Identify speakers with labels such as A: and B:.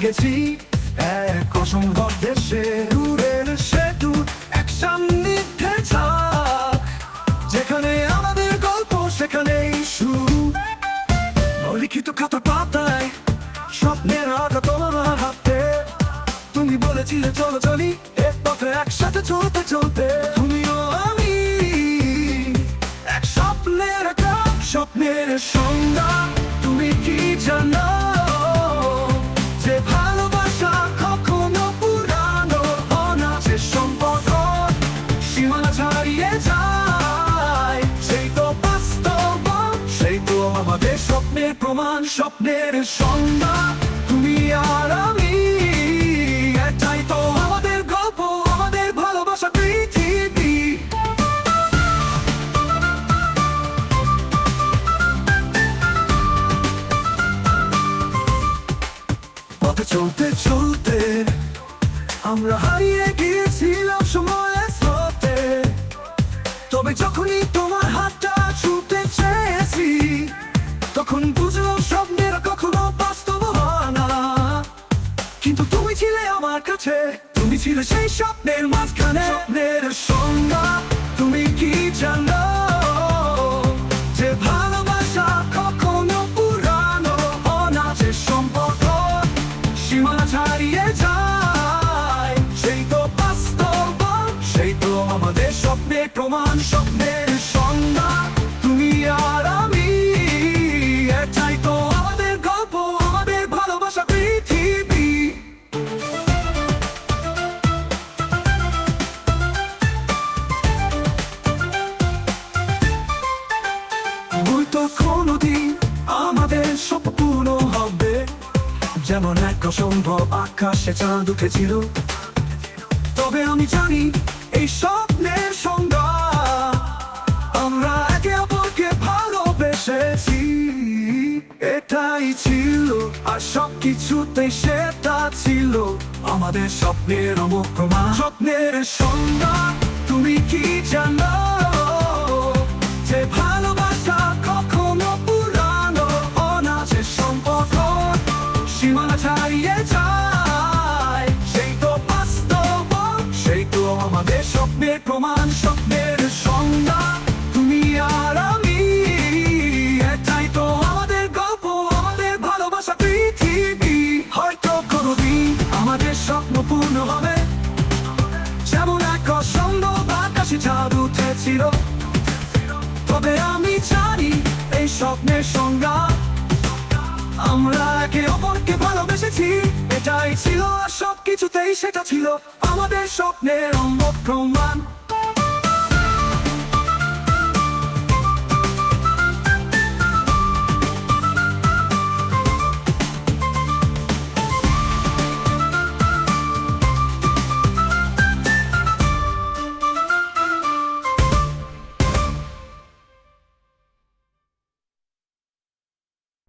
A: গেছি এক অসম্ভব দেশে। দূরের সেতু এক সান্নিধ্যে ছাপ, যেখানে আমাদের গল্প সেখানেই শুরু। অলিখিত খাতার পাতায় স্বপ্নের আঁকা তোমার হাতে। তুমি বলেছিলে চলো চলি এক পথে একসাথে চলতে চলতে। তুমিও আমি এক স্বপ্নের আঁকা, স্বপ্নের সংজ্ঞা তুমি কি জানো? যে ভালোবাসা কখনো পুরানো হয় না, যে সম্পর্ক সীমানা ছাড়িয়ে যায়, সেই তো বাস্তব, সেই তো আমাদের স্বপ্নের প্রমাণ। স্বপ্নের সংজ্ঞা তুমি আর আমি, এটাই তো আমাদের গল্প, আমাদের ভালোবাসা পৃথিবী। পথে চলতে চলতে আমরা হারিয়ে গিয়েছিলাম সময়ের স্রোতে। তবে যখনই তোমার হাতটা ছুঁতে চেয়েছি, তখন বুঝলাম স্বপ্নের কখনো বাস্তব হয় না। কিন্তু তুমি ছিলে আমার কাছে, তুমি ছিলে সেই স্বপ্নের মাঝখানে। স্বপ্নের সংজ্ঞা তুমি কি জানো? যে ভালোবাসা কখনো পুরানো হয় না, যে সম্পর্ক সীমানা ছাড়িয়ে যায়, সেই তো বাস্তব, সেই তো আমাদের স্বপ্নের প্রমাণ। স্বপ্নের সংজ্ঞা তুমি আর আমি, এটাই তো আমাদের গল্প, আমাদের ভালোবাসা পৃথিবী। হয়তো কোনোদিন আমাদের স্বপ্ন পূর্ণ হবে, যেমন এক অসম্ভব আকাশে চাঁদ উঠেছিল। তবে আমি জানি এই স্বপ্নের সংজ্ঞা, আমরা একে অপরকে ভালোবেসেছি। এটাই ছিল আর সবকিছুতেই সেটা ছিল আমাদের স্বপ্নের অমোঘ প্রমাণ। স্বপ্নের সংজ্ঞা তুমি কি জানো? যে ভালোবাসা কখনো পুরানো হয় না, যে সম্পর্ক সীমানা ছাড়িয়ে যায়, সেই তো বাস্তব, সেই তো আমাদের স্বপ্নের প্রমাণ। স্বপ্নের সংজ্ঞা তুমি আর আমি, এটাই তো আমাদের গল্প, আমাদের ভালোবাসা পৃথিবী। হয়তো কোনোদিন আমাদের স্বপ্ন পূর্ণ হবে, যেমন এক অসম্ভব আকাশে চাঁদ উঠেছিল। তবে আমি জানি এই স্বপ্নের সংজ্ঞা, আমরা একে অপরকে ভালোবেসেছি। এটাই ছিল আর সবকিছুতেই সেটা ছিল আমাদের স্বপ্নের অমোঘ প্রমাণ।